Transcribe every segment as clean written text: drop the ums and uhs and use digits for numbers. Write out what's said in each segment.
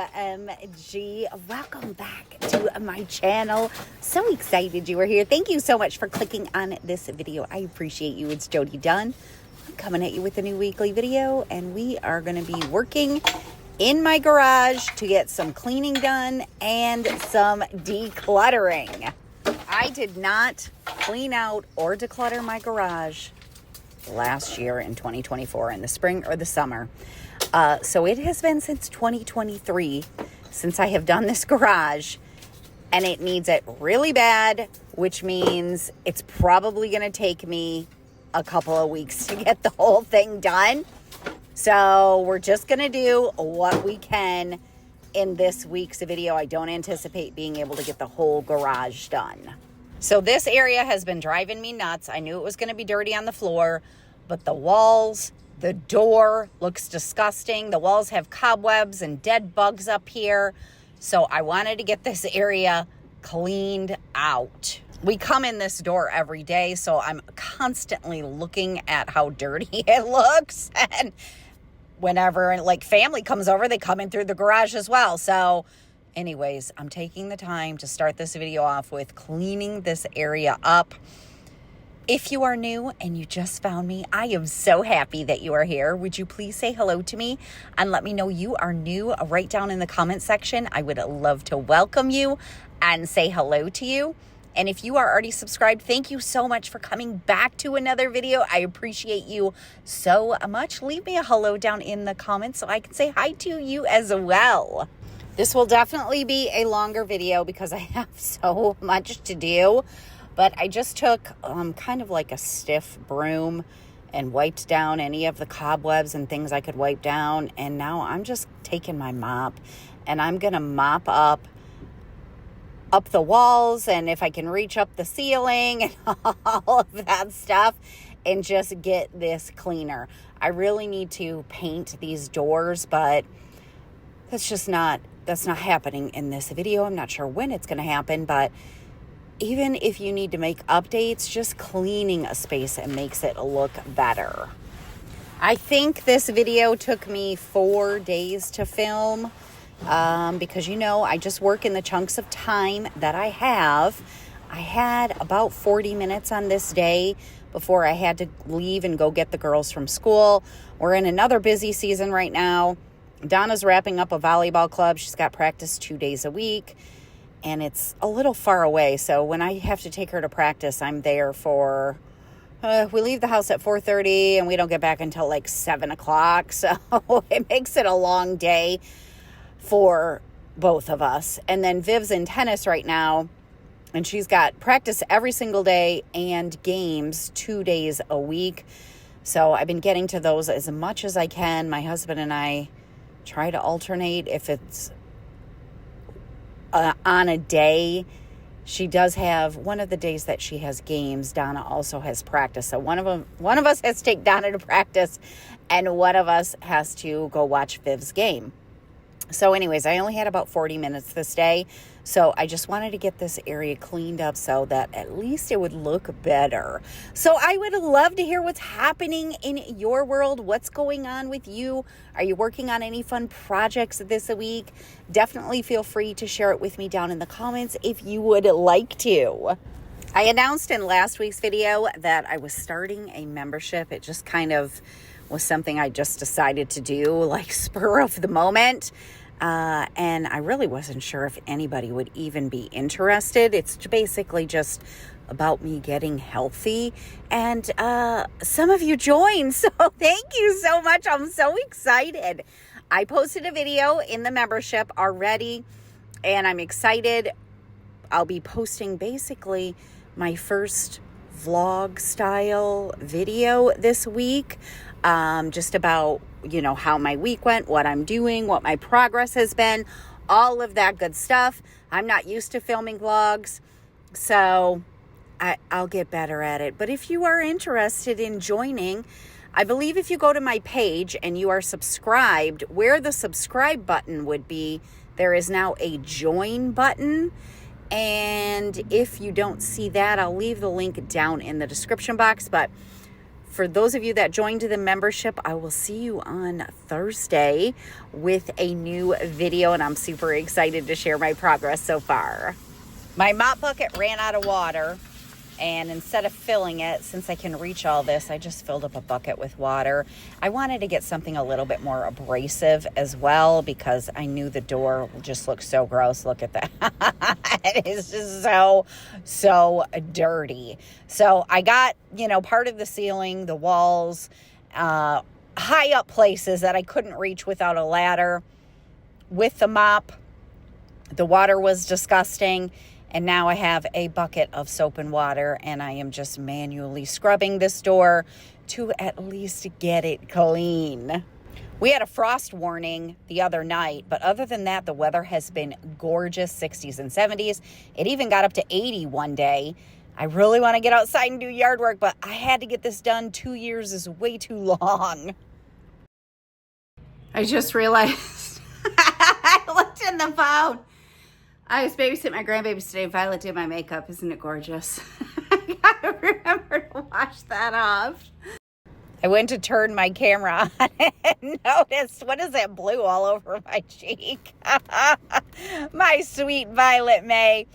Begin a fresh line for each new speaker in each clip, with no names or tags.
OMG, welcome back to my channel. So excited you are here. Thank you so much for clicking on this video. I appreciate you. It's Jody Dunn. I'm coming at you with a new weekly video, and we are going to be working in my garage to get some cleaning done and some decluttering. I did not clean out or declutter my garage last year in 2024 in the spring or the summer. So it has been since 2023 since I have done this garage, and it needs it really bad, which means it's probably going to take me a couple of weeks to get the whole thing done. So we're just going to do what we can in this week's video. I don't anticipate being able to get the whole garage done. So this area has been driving me nuts. I knew it was going to be dirty on the floor, but the walls, the door looks disgusting. The walls have cobwebs and dead bugs up here. So I wanted to get this area cleaned out. We come in this door every day, so I'm constantly looking at how dirty it looks. And whenever like family comes over, they come in through the garage as well. So anyways, I'm taking the time to start this video off with cleaning this area up. If you are new and you just found me, I am so happy that you are here. Would you please say hello to me and let me know you are new right down in the comment section? I would love to welcome you and say hello to you. And if you are already subscribed, thank you so much for coming back to another video. I appreciate you so much. Leave me a hello down in the comments so I can say hi to you as well. This will definitely be a longer video because I have so much to do. But I just took kind of like a stiff broom and wiped down any of the cobwebs and things I could wipe down. And now I'm just taking my mop and I'm going to mop up the walls, and if I can reach up the ceiling and all of that stuff, and just get this cleaner. I really need to paint these doors, but that's not happening in this video. I'm not sure when it's going to happen, but even if you need to make updates, just cleaning a space, it makes it look better. I think this video took me 4 days to film because, I just work in the chunks of time that I have. I had about 40 minutes on this day before I had to leave and go get the girls from school. We're in another busy season right now. Donna's wrapping up a volleyball club. She's got practice 2 days a week. And it's a little far away. So when I have to take her to practice, I'm there for, we leave the house at 4:30 and we don't get back until like 7 o'clock. So it makes it a long day for both of us. And then Viv's in tennis right now, and she's got practice every single day and games 2 days a week. So I've been getting to those as much as I can. My husband and I try to alternate if it's on a day. She does have one of the days that she has games. Donna also has practice. So one of us has to take Donna to practice, and one of us has to go watch Viv's game. So anyways, I only had about 40 minutes this day. So I just wanted to get this area cleaned up so that at least it would look better. So I would love to hear what's happening in your world. What's going on with you? Are you working on any fun projects this week? Definitely feel free to share it with me down in the comments if you would like to. I announced in last week's video that I was starting a membership. It just kind of was something I just decided to do, like spur of the moment. And I really wasn't sure if anybody would even be interested. It's basically just about me getting healthy. And some of you joined, so thank you so much. I'm so excited. I posted a video in the membership already, and I'm excited. I'll be posting basically my first vlog style video this week, just about how my week went, what I'm doing, what my progress has been, all of that good stuff. I'm not used to filming vlogs, so I'll get better at it. But if you are interested in joining, I believe if you go to my page and you are subscribed, where the subscribe button would be, there is now a join button. And if you don't see that, I'll leave the link down in the description box. But for those of you that joined the membership, I will see you on Thursday with a new video, and I'm super excited to share my progress so far. My mop bucket ran out of water, and instead of filling it, since I can reach all this, I just filled up a bucket with water. I wanted to get something a little bit more abrasive as well because I knew the door just looked so gross. Look at that. It is just so dirty. So I got, part of the ceiling, the walls, high up places that I couldn't reach without a ladder. With the mop, the water was disgusting. And now I have a bucket of soap and water, and I am just manually scrubbing this door to at least get it clean. We had a frost warning the other night, but other than that, the weather has been gorgeous, 60s and 70s. It even got up to 80 one day. I really want to get outside and do yard work, but I had to get this done. 2 years is way too long. I just realized I looked in the phone. I was babysitting my grandbabies today. Violet did my makeup. Isn't it gorgeous? I gotta remember to wash that off. I went to turn my camera on and noticed, what is that blue all over my cheek? My sweet Violet May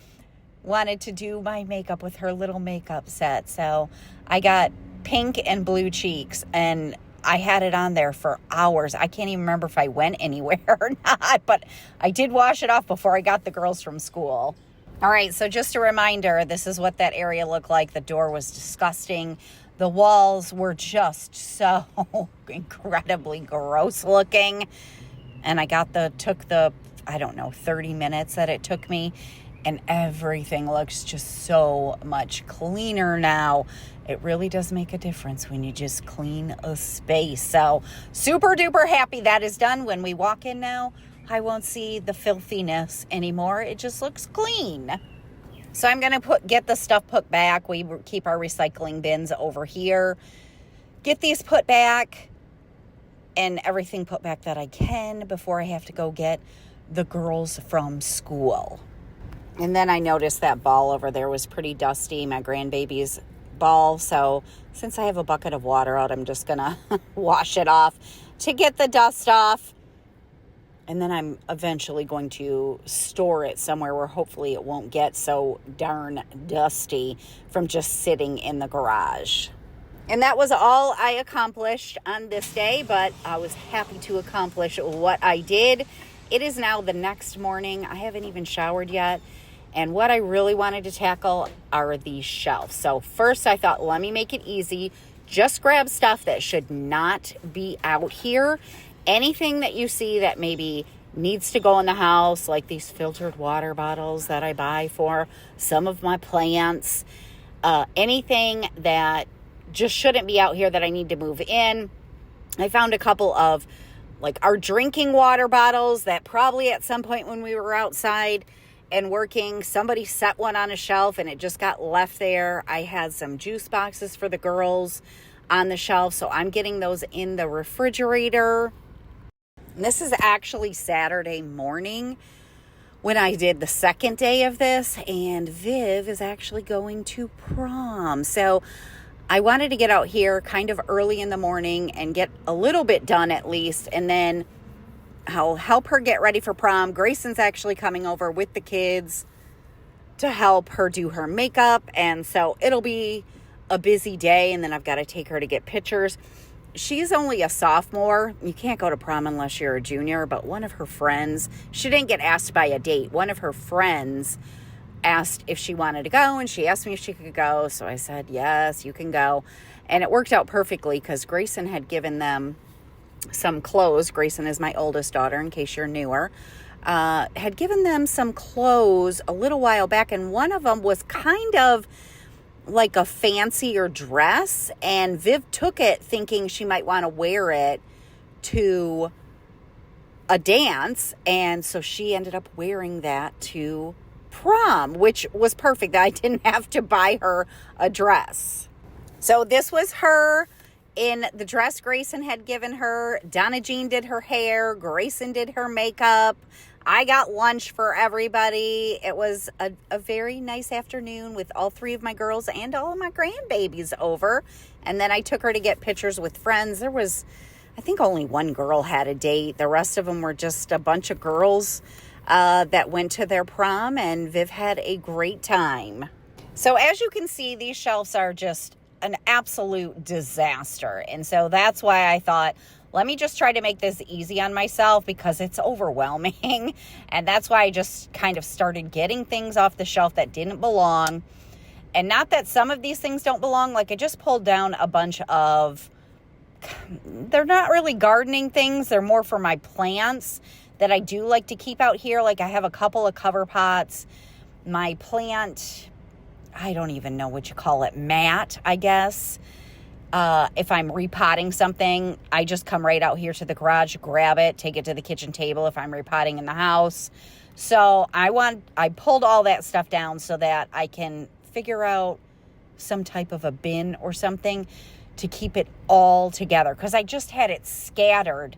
wanted to do my makeup with her little makeup set. So I got pink and blue cheeks, and I had it on there for hours. I can't even remember if I went anywhere or not, but I did wash it off before I got the girls from school. All right, so just a reminder, this is what that area looked like. The door was disgusting. The walls were just so incredibly gross looking. And I took the 30 minutes that it took me, and everything looks just so much cleaner now. It really does make a difference when you just clean a space. So super duper happy that is done. When we walk in now, I won't see the filthiness anymore. It just looks clean. So I'm going to get the stuff put back. We keep our recycling bins over here. Get these put back and everything put back that I can before I have to go get the girls from school. And then I noticed that ball over there was pretty dusty, my grandbaby's ball. So since I have a bucket of water out, I'm just going to wash it off to get the dust off. And then I'm eventually going to store it somewhere where hopefully it won't get so darn dusty from just sitting in the garage. And that was all I accomplished on this day, but I was happy to accomplish what I did. It is now the next morning. I haven't even showered yet. And what I really wanted to tackle are these shelves. So first I thought, let me make it easy. Just grab stuff that should not be out here. Anything that you see that maybe needs to go in the house, like these filtered water bottles that I buy for some of my plants. Anything that just shouldn't be out here that I need to move in. I found a couple of like our drinking water bottles that probably at some point when we were outside and working, somebody set one on a shelf and it just got left there. I had some juice boxes for the girls on the shelf, so I'm getting those in the refrigerator. And this is actually Saturday morning when I did the second day of this, and Viv is actually going to prom. So I wanted to get out here kind of early in the morning and get a little bit done at least, and then I'll help her get ready for prom. Grayson's actually coming over with the kids to help her do her makeup. And so it'll be a busy day. And then I've got to take her to get pictures. She's only a sophomore. You can't go to prom unless you're a junior. But one of her friends, she didn't get asked by a date. One of her friends asked if she wanted to go. And she asked me if she could go. So I said, yes, you can go. And it worked out perfectly because Grayson had given them some clothes. Grayson is my oldest daughter, in case you're newer. Had given them some clothes a little while back, and one of them was kind of like a fancier dress, and Viv took it thinking she might want to wear it to a dance, and so she ended up wearing that to prom, which was perfect. I didn't have to buy her a dress. So this was her in the dress Grayson had given her. Donna Jean did her hair. Grayson did her makeup. I got lunch for everybody. It was a very nice afternoon with all three of my girls and all of my grandbabies over. And then I took her to get pictures with friends. There was, I think only one girl had a date. The rest of them were just a bunch of girls that went to their prom, and Viv had a great time. So as you can see, these shelves are just an absolute disaster. And so that's why I thought, let me just try to make this easy on myself because it's overwhelming. And that's why I just kind of started getting things off the shelf that didn't belong. And not that some of these things don't belong. Like I just pulled down a bunch of, they're not really gardening things. They're more for my plants that I do like to keep out here. Like I have a couple of cover pots. My plant, I don't even know what you call it, mat, I guess. If I'm repotting something, I just come right out here to the garage, grab it, take it to the kitchen table if I'm repotting in the house. So I pulled all that stuff down so that I can figure out some type of a bin or something to keep it all together. Because I just had it scattered.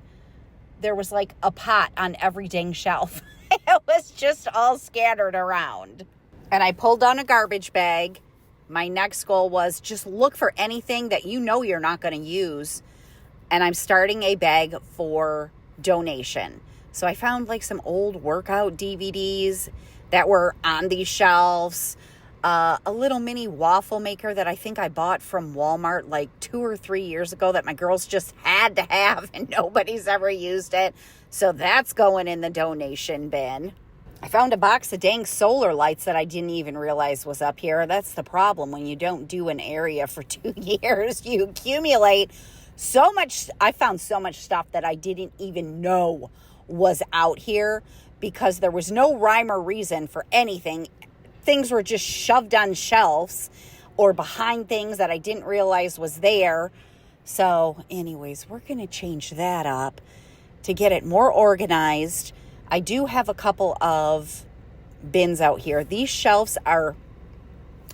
There was like a pot on every dang shelf. It was just all scattered around. And I pulled down a garbage bag. My next goal was just look for anything that you know you're not going to use. And I'm starting a bag for donation. So I found like some old workout DVDs that were on these shelves. A little mini waffle maker that I think I bought from Walmart like 2 or 3 years ago that my girls just had to have and nobody's ever used it. So that's going in the donation bin. I found a box of dang solar lights that I didn't even realize was up here. That's the problem when you don't do an area for 2 years. You accumulate so much. I found so much stuff that I didn't even know was out here because there was no rhyme or reason for anything. Things were just shoved on shelves or behind things that I didn't realize was there. So anyways, we're going to change that up to get it more organized. I do have a couple of bins out here. These shelves are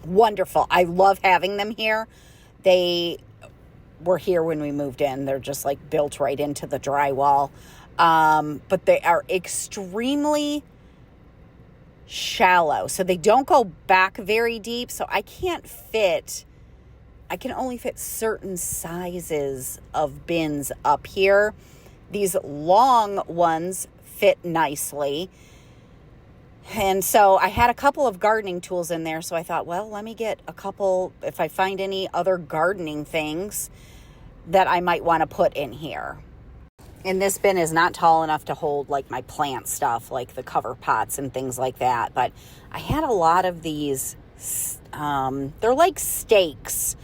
wonderful. I love having them here. They were here when we moved in. They're just like built right into the drywall. But they are extremely shallow. So they don't go back very deep. So I can only fit certain sizes of bins up here. These long ones fit nicely. And so I had a couple of gardening tools in there. So I thought, well, let me get a couple, if I find any other gardening things that I might want to put in here. And this bin is not tall enough to hold like my plant stuff, like the cover pots and things like that. But I had a lot of these, they're like stakes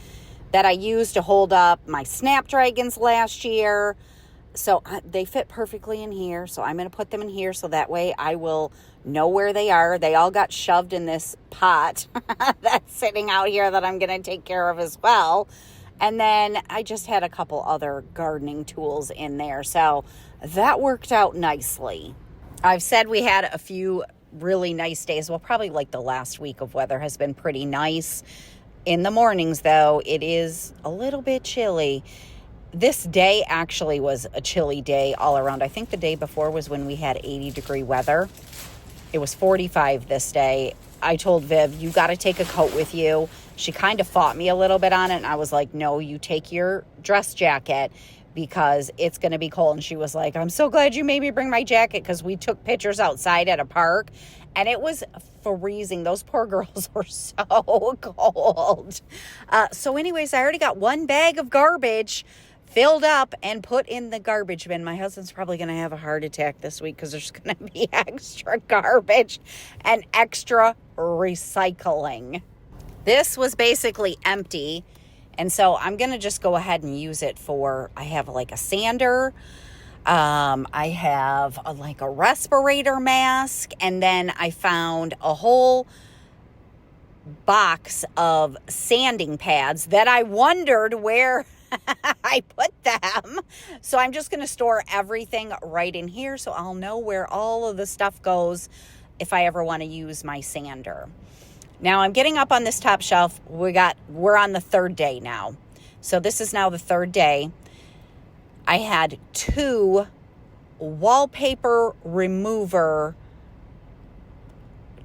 that I used to hold up my snapdragons last year. So they fit perfectly in here. So I'm going to put them in here so that way I will know where they are. They all got shoved in this pot that's sitting out here that I'm going to take care of as well. And then I just had a couple other gardening tools in there. So that worked out nicely. I've said we had a few really nice days. Well, probably like the last week of weather has been pretty nice. In the mornings, though, it is a little bit chilly. This day actually was a chilly day all around. I think the day before was when we had 80-degree weather. It was 45 this day. I told Viv, you got to take a coat with you. She kind of fought me a little bit on it. And I was like, no, you take your dress jacket because it's going to be cold. And she was like, I'm so glad you made me bring my jacket because we took pictures outside at a park. And it was freezing. Those poor girls were so cold. So anyways, I already got one bag of garbage filled up and put in the garbage bin. My husband's probably going to have a heart attack this week because there's going to be extra garbage and extra recycling. This was basically empty. And so I'm going to just go ahead and use it for, I have like a sander. I have like a respirator mask. And then I found a whole box of sanding pads that I wondered where I put them. So I'm just going to store everything right in here so I'll know where all of the stuff goes if I ever want to use my sander. Now I'm getting up on this top shelf. We're on the third day now. So this is now the third day. I had 2 wallpaper remover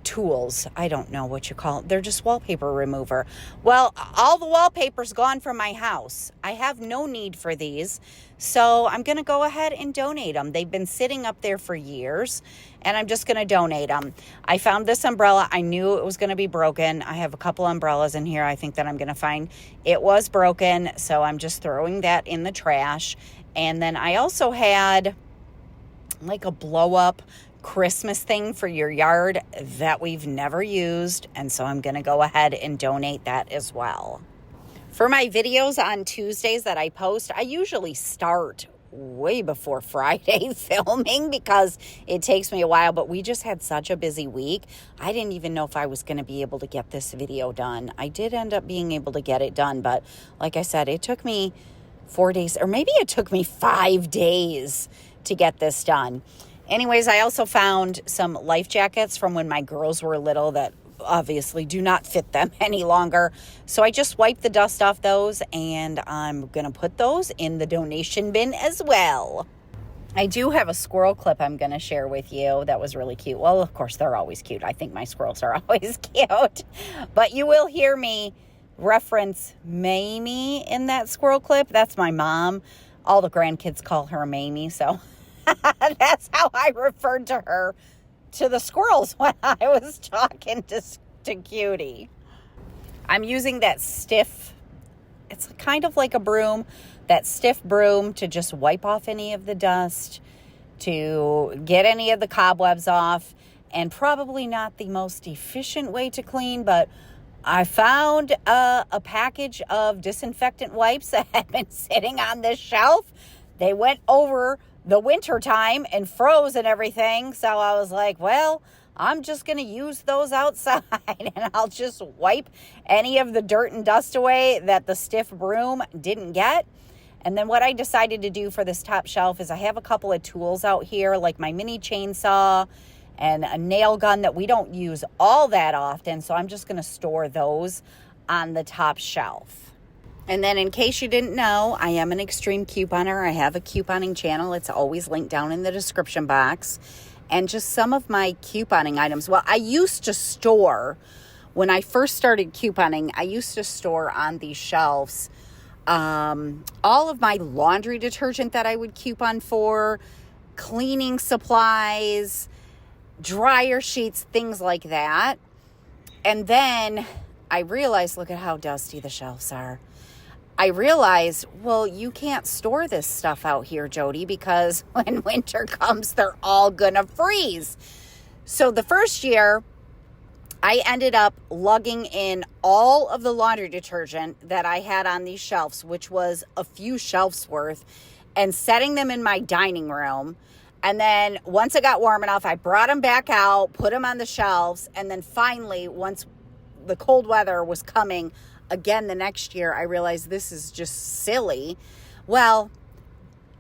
tools. I don't know what you call it. They're just wallpaper remover. Well, all the wallpaper's gone from my house. I have no need for these. So I'm going to go ahead and donate them. They've been sitting up there for years, and I'm just going to donate them. I found this umbrella. I knew it was going to be broken. I have a couple umbrellas in here. I think that I'm going to find it was broken. So I'm just throwing that in the trash. And then I also had like a blow up Christmas thing for your yard that we've never used. And so I'm going to go ahead and donate that as well. For my videos on Tuesdays that I post, I usually start way before Friday filming because it takes me a while, but we just had such a busy week. I didn't even know if I was going to be able to get this video done. I did end up being able to get it done, but like I said, it took me 4 days, or maybe it took me 5 days to get this done. Anyways, I also found some life jackets from when my girls were little that obviously do not fit them any longer. So I just wiped the dust off those, and I'm going to put those in the donation bin as well. I do have a squirrel clip I'm going to share with you that was really cute. Well, of course, they're always cute. I think my squirrels are always cute. But you will hear me reference Mamie in that squirrel clip. That's my mom. All the grandkids call her Mamie, so that's how I referred to her to the squirrels when I was talking to Cutie. I'm using that stiff, it's kind of like a broom, that stiff broom to just wipe off any of the dust, to get any of the cobwebs off, and probably not the most efficient way to clean, but I found a package of disinfectant wipes that had been sitting on this shelf. They went over the winter time and froze and everything. So I was like, well, I'm just going to use those outside and I'll just wipe any of the dirt and dust away that the stiff broom didn't get. And then what I decided to do for this top shelf is I have a couple of tools out here, like my mini chainsaw and a nail gun that we don't use all that often. So I'm just going to store those on the top shelf. And then in case you didn't know, I am an extreme couponer. I have a couponing channel. It's always linked down in the description box. And just some of my couponing items. Well, I used to store, when I first started couponing, I used to store on these shelves all of my laundry detergent that I would coupon for, cleaning supplies, dryer sheets, things like that. And then I realized, look at how dusty the shelves are. I realized, well, you can't store this stuff out here, Jody, because when winter comes, they're all gonna freeze. So the first year, I ended up lugging in all of the laundry detergent that I had on these shelves, which was a few shelves worth, and setting them in my dining room. And then once it got warm enough, I brought them back out, put them on the shelves, and then finally, once the cold weather was coming, again, the next year, I realized this is just silly. Well,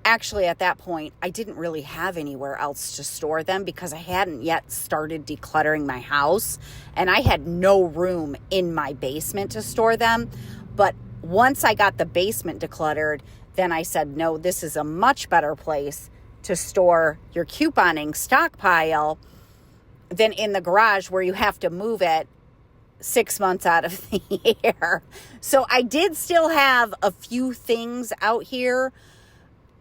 actually, at that point, I didn't really have anywhere else to store them because I hadn't yet started decluttering my house, and I had no room in my basement to store them. But once I got the basement decluttered, then I said, no, this is a much better place to store your couponing stockpile than in the garage where you have to move it 6 months out of the year. So I did still have a few things out here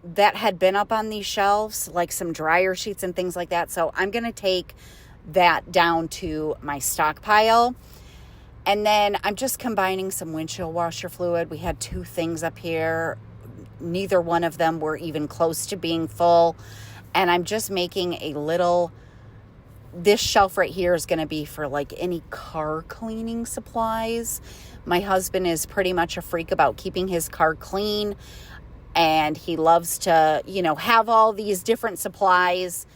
that had been up on these shelves, like some dryer sheets and things like that. So I'm going to take that down to my stockpile. And then I'm just combining some windshield washer fluid. We had 2 things up here. Neither one of them were even close to being full. And I'm just making a little, this shelf right here is going to be for like any car cleaning supplies. My husband is pretty much a freak about keeping his car clean. And he loves to, have all these different supplies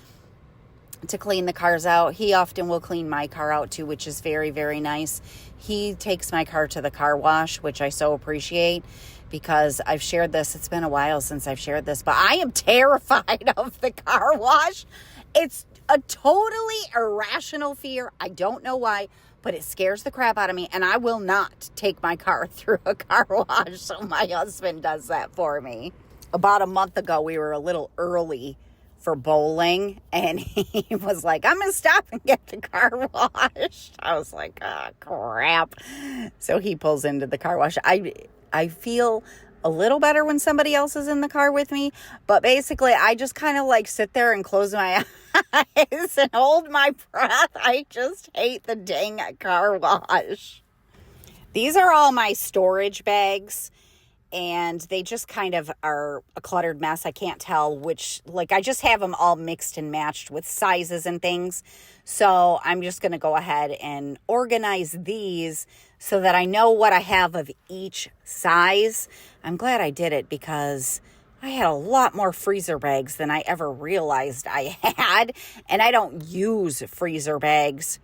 to clean the cars out. He often will clean my car out too, which is very, very nice. He takes my car to the car wash, which I so appreciate because I've shared this. It's been a while since I've shared this, but I am terrified of the car wash. It's a totally irrational fear. I don't know why, but it scares the crap out of me, and I will not take my car through a car wash, so my husband does that for me. About a month ago, we were a little early for bowling, and he was like, I'm going to stop and get the car washed. I was like, oh, crap. So he pulls into the car wash. I feel a little better when somebody else is in the car with me, but basically I just kind of like sit there and close my eyes and hold my breath. I just hate the dang car wash. These are all my storage bags, and they just kind of are a cluttered mess. I can't tell which, like, I just have them all mixed and matched with sizes and things. So I'm just going to go ahead and organize these so that I know what I have of each size. I'm glad I did it because I had a lot more freezer bags than I ever realized I had. And I don't use freezer bags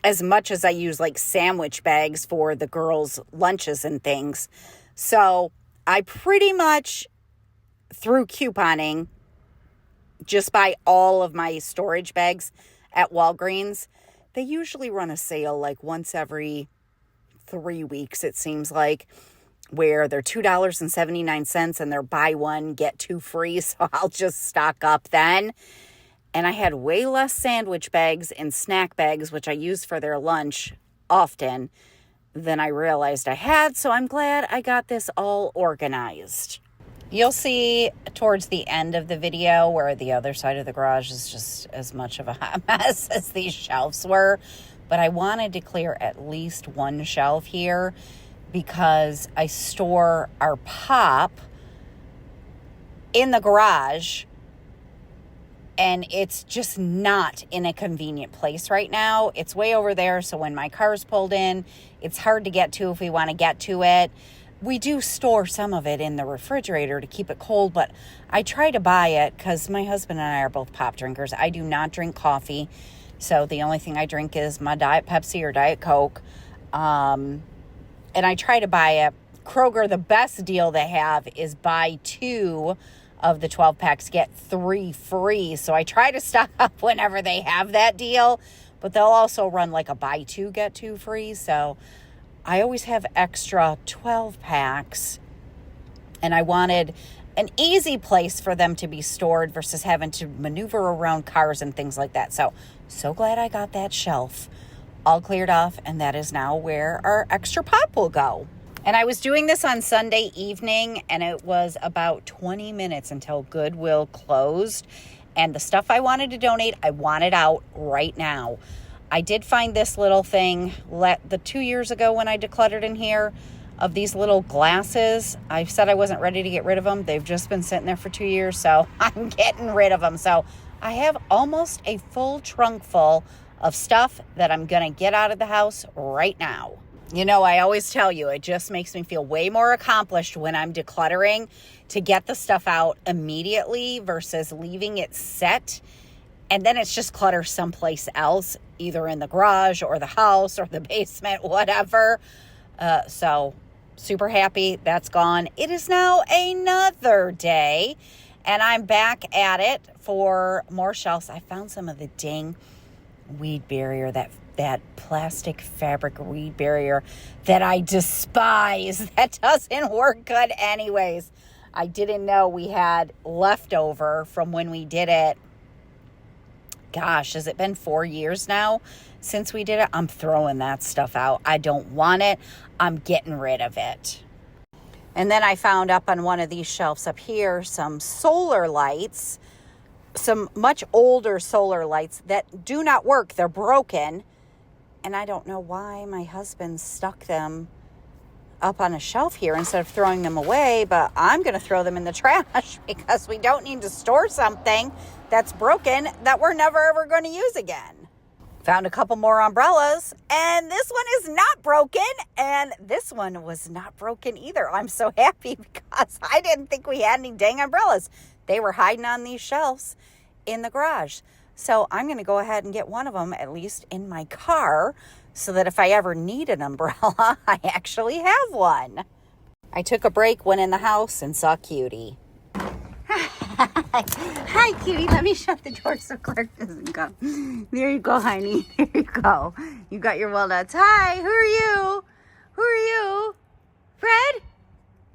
as much as I use like sandwich bags for the girls' lunches and things. So I pretty much, through couponing, just buy all of my storage bags at Walgreens. They usually run a sale like once every 3 weeks, it seems like, where they're $2.79 and they're buy one, get two free. So I'll just stock up then. And I had way less sandwich bags and snack bags, which I use for their lunch often, than I realized I had. So I'm glad I got this all organized. You'll see towards the end of the video where the other side of the garage is just as much of a hot mess as these shelves were. But I wanted to clear at least one shelf here because I store our pop in the garage, and it's just not in a convenient place right now. It's way over there, so when my car's pulled in, it's hard to get to if we want to get to it. We do store some of it in the refrigerator to keep it cold, but I try to buy it because my husband and I are both pop drinkers. I do not drink coffee, so the only thing I drink is my Diet Pepsi or Diet Coke, and I try to buy it. Kroger, the best deal they have is buy 2 of the 12 packs, get 3 free. So I try to stock up whenever they have that deal, but they'll also run like a buy 2, get 2 free. So I always have extra 12 packs, and I wanted an easy place for them to be stored versus having to maneuver around cars and things like that. So glad I got that shelf all cleared off, and that is now where our extra pop will go. And I was doing this on Sunday evening, and it was about 20 minutes until Goodwill closed. And the stuff I wanted to donate, I want it out right now. I did find this little thing the 2 years ago when I decluttered in here of these little glasses. I said I wasn't ready to get rid of them. They've just been sitting there for 2 years, so I'm getting rid of them. So I have almost a full trunk full of stuff that I'm going to get out of the house right now. You know, I always tell you, it just makes me feel way more accomplished when I'm decluttering to get the stuff out immediately versus leaving it set. And then it's just clutter someplace else, either in the garage or the house or the basement, whatever. So super happy that's gone. It is now another day, and I'm back at it for more shelves. I found some of the dang weed barrier, that plastic fabric weed barrier that I despise. That doesn't work good anyways. I didn't know we had leftover from when we did it. Gosh, has it been 4 years now since we did it? I'm throwing that stuff out. I don't want it. I'm getting rid of it. And then I found up on one of these shelves up here some solar lights, some much older solar lights that do not work. They're broken. And I don't know why my husband stuck them up on a shelf here instead of throwing them away, but I'm going to throw them in the trash because we don't need to store something that's broken that we're never ever going to use again. Found a couple more umbrellas, and this one is not broken, and this one was not broken either. I'm so happy because I didn't think we had any dang umbrellas. They were hiding on these shelves in the garage. So I'm going to go ahead and get one of them, at least in my car, so that if I ever need an umbrella, I actually have one. I took a break, went in the house, and saw Cutie. Hi, Cutie. Let me shut the door so Clark doesn't go. There you go, honey. There you go. You got your walnuts. Hi, who are you? Who are you? Fred?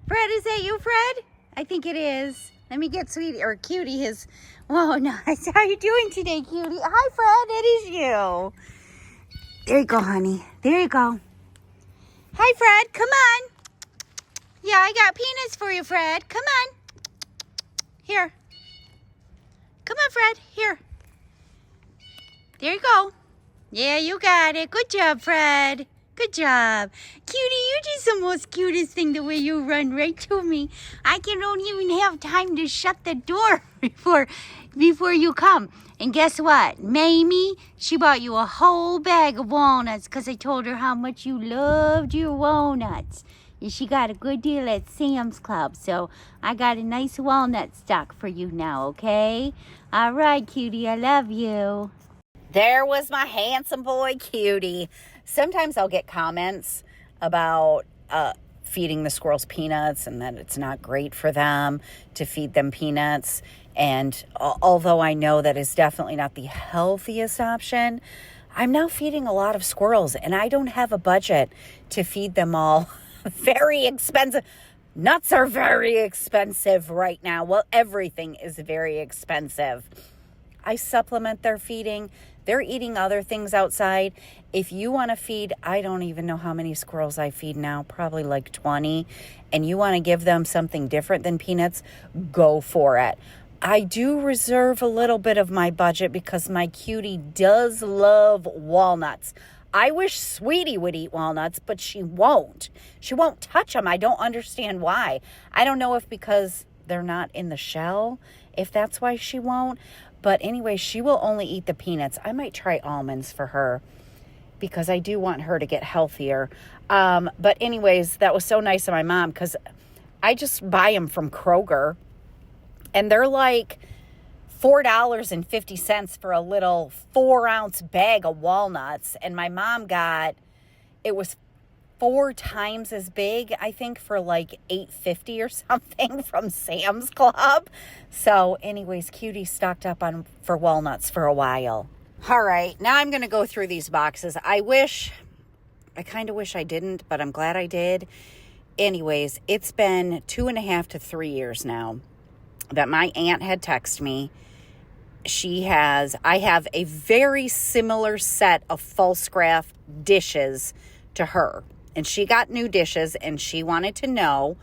Fred, is that you, Fred? I think it is. Let me get Sweetie or Cutie his. Whoa, nice. How you doing today, Cutie? Hi, Fred. It is you. There you go, honey. There you go. Hi, Fred. Come on. Yeah, I got peanuts for you, Fred. Come on. Here. Come on, Fred. Here. There you go. Yeah, you got it. Good job, Fred. Good job. Cutie, you're just the most cutest thing the way you run right to me. I don't even have time to shut the door before you come. And guess what? Mamie, she bought you a whole bag of walnuts because I told her how much you loved your walnuts. And she got a good deal at Sam's Club. So I got a nice walnut stock for you now, okay? All right, Cutie, I love you. There was my handsome boy, Cutie. Sometimes I'll get comments about feeding the squirrels peanuts and that it's not great for them to feed them peanuts. And although I know that is definitely not the healthiest option, I'm now feeding a lot of squirrels and I don't have a budget to feed them all. Very expensive. Nuts are very expensive right now. Well, everything is very expensive. I supplement their feeding. They're eating other things outside. If you want to feed, I don't even know how many squirrels I feed now, probably like 20, and you want to give them something different than peanuts, go for it. I do reserve a little bit of my budget because my Cutie does love walnuts. I wish Sweetie would eat walnuts, but she won't. She won't touch them. I don't understand why. I don't know if because they're not in the shell, if that's why she won't. But anyway, she will only eat the peanuts. I might try almonds for her because I do want her to get healthier. But anyways, that was so nice of my mom because I just buy them from Kroger. And they're like $4.50 for a little 4-ounce bag of walnuts. And my mom it was 4 times as big, I think, for like $8.50 or something from Sam's Club. So anyways, Cutie stocked up for walnuts for a while. All right, now I'm going to go through these boxes. I kind of wish I didn't, but I'm glad I did. Anyways, it's been 2.5 to 3 years now that my aunt had texted me. I have a very similar set of false graph dishes to her. And she got new dishes and she wanted to know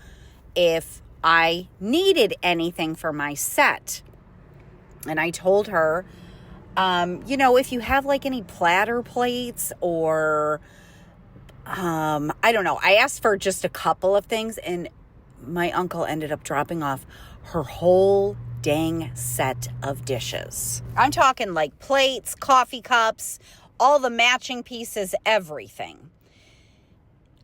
if I needed anything for my set. And I told her, if you have like any platter plates or, I don't know. I asked for just a couple of things and my uncle ended up dropping off her whole dang set of dishes. I'm talking like plates, coffee cups, all the matching pieces, everything.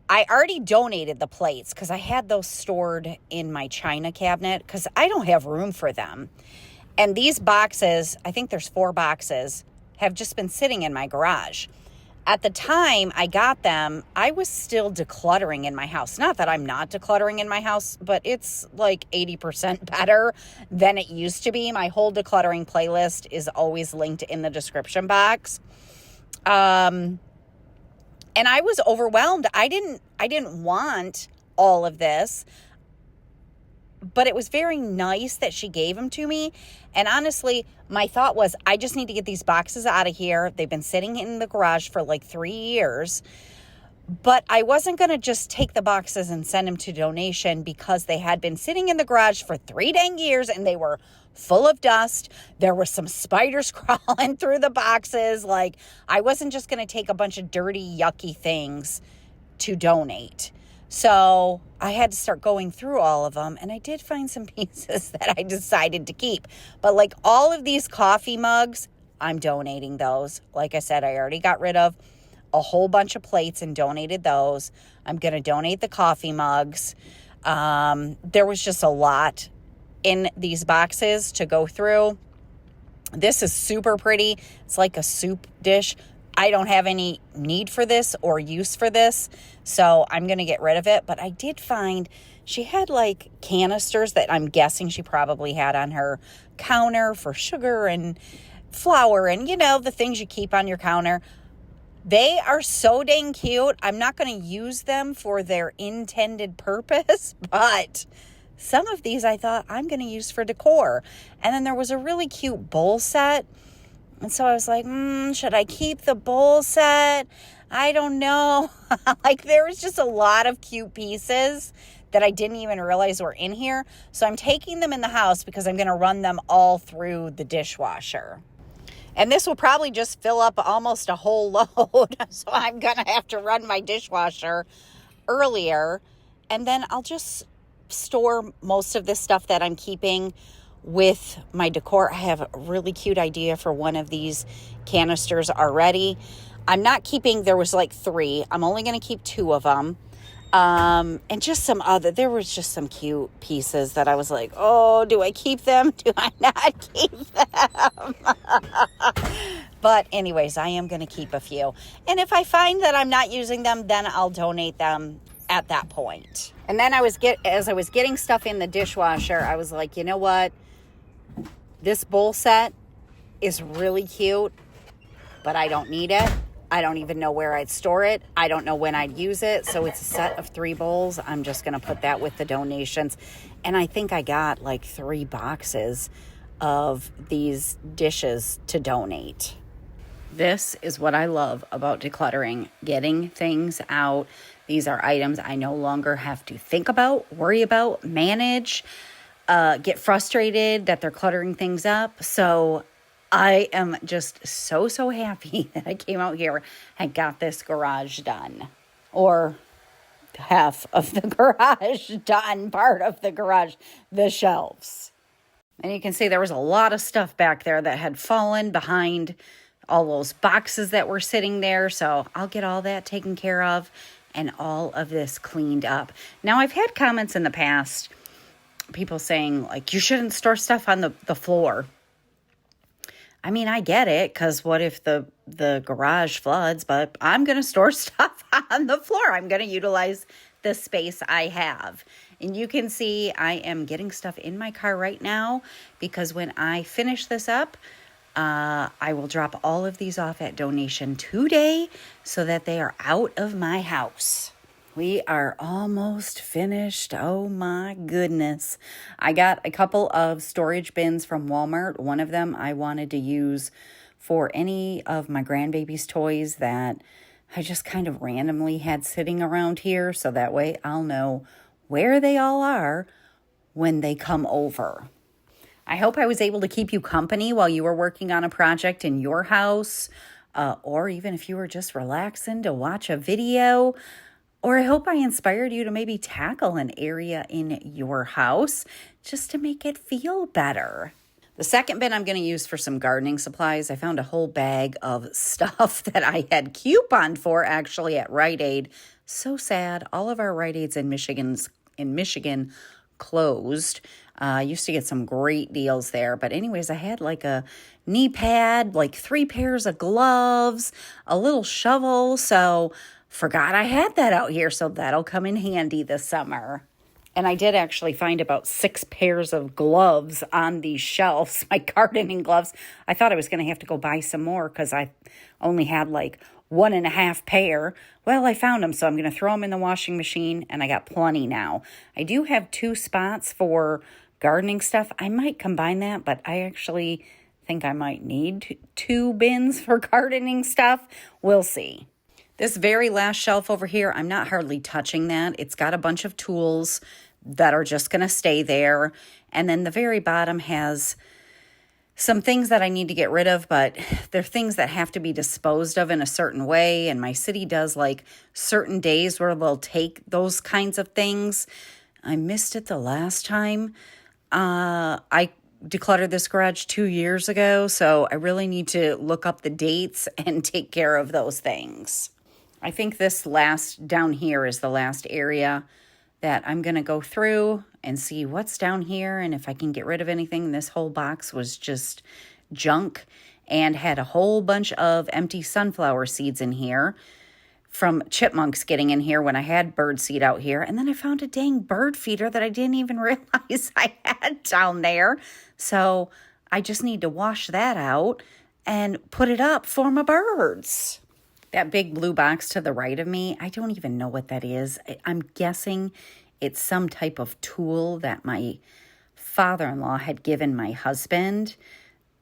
I already donated the plates because I had those stored in my china cabinet because I don't have room for them. And these boxes, I think there's 4 boxes, have just been sitting in my garage. At the time I got them, I was still decluttering in my house. Not that I'm not decluttering in my house, but it's like 80% better than it used to be. My whole decluttering playlist is always linked in the description box. And I was overwhelmed. I didn't want all of this, but it was very nice that she gave them to me. And honestly, my thought was, I just need to get these boxes out of here. They've been sitting in the garage for like 3 years, but I wasn't going to just take the boxes and send them to donation because they had been sitting in the garage for 3 dang years and they were full of dust. There were some spiders crawling through the boxes. Like, I wasn't just going to take a bunch of dirty, yucky things to donate. So I had to start going through all of them, and I did find some pieces that I decided to keep. But like all of these coffee mugs, I'm donating those. Like I said, I already got rid of a whole bunch of plates and donated those. I'm going to donate the coffee mugs. There was just a lot in these boxes to go through. This is super pretty. It's like a soup dish. I don't have any need for this or use for this, so I'm going to get rid of it. But I did find she had like canisters that I'm guessing she probably had on her counter for sugar and flour and, the things you keep on your counter. They are so dang cute. I'm not going to use them for their intended purpose, but some of these I thought I'm going to use for decor. And then there was a really cute bowl set. And so I was like, should I keep the bowl set? I don't know. Like, there was just a lot of cute pieces that I didn't even realize were in here. So I'm taking them in the house because I'm going to run them all through the dishwasher. And this will probably just fill up almost a whole load. So I'm going to have to run my dishwasher earlier. And then I'll just store most of this stuff that I'm keeping with my decor. I have a really cute idea for one of these canisters already. I'm not keeping, there was like 3. I'm only going to keep 2 of them. And just some other, there was just some cute pieces that I was like, oh, do I keep them? Do I not keep them? But anyways, I am going to keep a few. And if I find that I'm not using them, then I'll donate them at that point. And then as I was getting stuff in the dishwasher, I was like, you know what? This bowl set is really cute, but I don't need it. I don't even know where I'd store it. I don't know when I'd use it. So it's a set of 3 bowls. I'm just going to put that with the donations. And I think I got like 3 boxes of these dishes to donate. This is what I love about decluttering, getting things out. These are items I no longer have to think about, worry about, manage, get frustrated that they're cluttering things up. So I am just so happy that I came out here and got this garage done. Or half of the garage done, part of the garage, the shelves. And you can see there was a lot of stuff back there that had fallen behind all those boxes that were sitting there. So I'll get all that taken care of and all of this cleaned up. Now, I've had comments in the past, people saying, like, you shouldn't store stuff on the floor. I mean, I get it, because what if the garage floods? But I'm going to store stuff on the floor. I'm going to utilize the space I have. And you can see I am getting stuff in my car right now, because when I finish this up, I will drop all of these off at donation today so that they are out of my house. We are almost finished. Oh my goodness. I got a couple of storage bins from Walmart. One of them I wanted to use for any of my grandbaby's toys that I just kind of randomly had sitting around here. So that way I'll know where they all are when they come over. I hope I was able to keep you company while you were working on a project in your house, or even if you were just relaxing to watch a video. Or I hope I inspired you to maybe tackle an area in your house just to make it feel better. The second bin I'm going to use for some gardening supplies. I found a whole bag of stuff that I had couponed for actually at Rite Aid. So sad. All of our Rite Aids in Michigan closed. I used to get some great deals there. But anyways, I had like a knee pad, like 3 pairs of gloves, a little shovel. So forgot I had that out here. So that'll come in handy this summer. And I did actually find about 6 pairs of gloves on these shelves, my gardening gloves. I thought I was going to have to go buy some more because I only had like 1.5 pair. Well, I found them, so I'm going to throw them in the washing machine, and I got plenty now. I do have 2 spots for gardening stuff. I might combine that, but I actually think I might need 2 bins for gardening stuff. We'll see. This very last shelf over here, I'm not hardly touching that. It's got a bunch of tools that are just going to stay there. And then the very bottom has some things that I need to get rid of, but they're things that have to be disposed of in a certain way. And my city does like certain days where they'll take those kinds of things. I missed it the last time. I decluttered this garage 2 years ago, so I really need to look up the dates and take care of those things. I think this last down here is the last area that I'm going to go through and see what's down here and if I can get rid of anything. This whole box was just junk and had a whole bunch of empty sunflower seeds in here from chipmunks getting in here when I had bird seed out here. And then I found a dang bird feeder that I didn't even realize I had down there. So I just need to wash that out and put it up for my birds. That big blue box to the right of me, I don't even know what that is. I'm guessing It's some type of tool that my father-in-law had given my husband.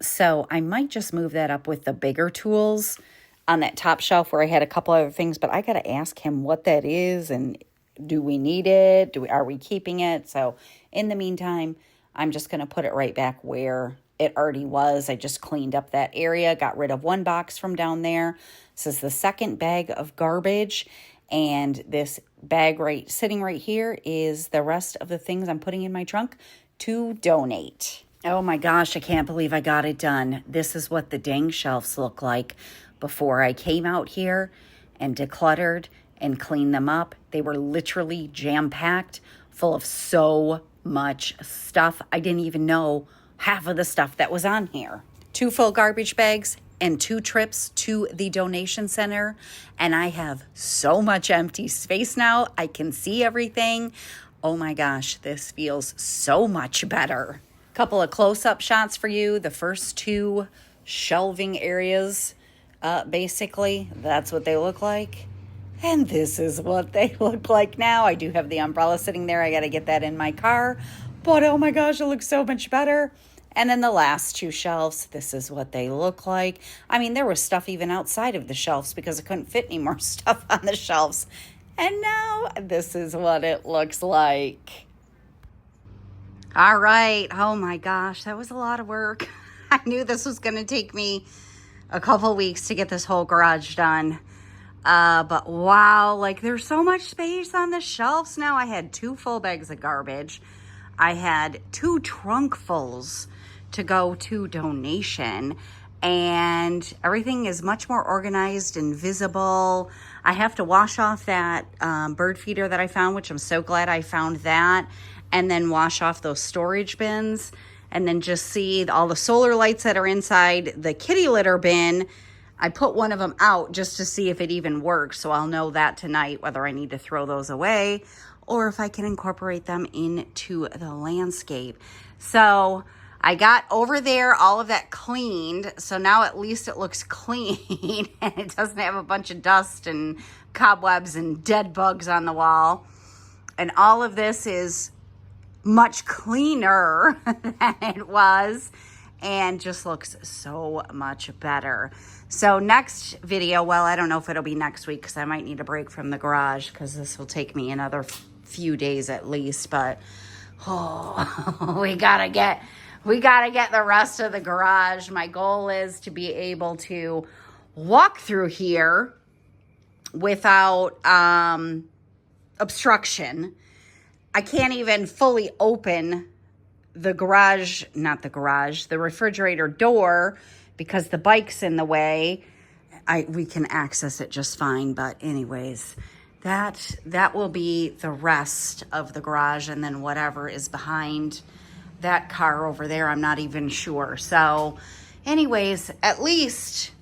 So I might just move that up with the bigger tools on that top shelf where I had a couple other things. But I got to ask him what that is and do we need it? Are we keeping it? So in the meantime, I'm just going to put it right back where it already was. I just cleaned up that area, got rid of one box from down there. This is the second bag of garbage. And this bag sitting right here is the rest of the things I'm putting in my trunk to donate. Oh my gosh, I can't believe I got it done. This is what the dang shelves look like before I came out here and decluttered and cleaned them up. They were literally jam-packed full of so much stuff. I didn't even know half of the stuff that was on here. 2 full garbage bags and 2 trips to the donation center. And I have so much empty space now. I can see everything. Oh my gosh, this feels so much better. Couple of close-up shots for you. The first 2 shelving areas, basically, that's what they look like. And this is what they look like now. I do have the umbrella sitting there. I got to get that in my car. But oh my gosh, it looks so much better. And then the last 2 shelves, this is what they look like. I mean, there was stuff even outside of the shelves because I couldn't fit any more stuff on the shelves. And now this is what it looks like. All right. Oh my gosh, that was a lot of work. I knew this was going to take me a couple weeks to get this whole garage done. But wow, like there's so much space on the shelves now. I had 2 full bags of garbage. I had 2 trunkfuls to go to donation, and everything is much more organized and visible. I have to wash off that bird feeder that I found, which I'm so glad I found that, and then wash off those storage bins, and then just see all the solar lights that are inside the kitty litter bin. I put one of them out just to see if it even works, so I'll know that tonight whether I need to throw those away or if I can incorporate them into the landscape. So I got over there all of that cleaned, so now at least it looks clean and it doesn't have a bunch of dust and cobwebs and dead bugs on the wall. And all of this is much cleaner than it was and just looks so much better. So next video, well, I don't know if it'll be next week because I might need a break from the garage because this will take me another few days at least, but we gotta get the rest of the garage. My goal is to be able to walk through here without obstruction. I can't even fully open the refrigerator door because the bike's in the way. We can access it just fine, but anyways, that will be the rest of the garage, and then whatever is behind that car over there, I'm not even sure. So anyways, at least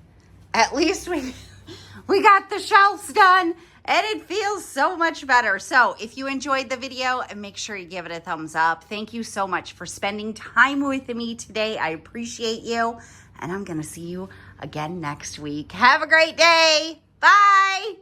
we got the shelves done, and it feels so much better. So if you enjoyed the video, make sure you give it a thumbs up. Thank you so much for spending time with me today. I appreciate you, and I'm going to see you again next week. Have a great day. Bye.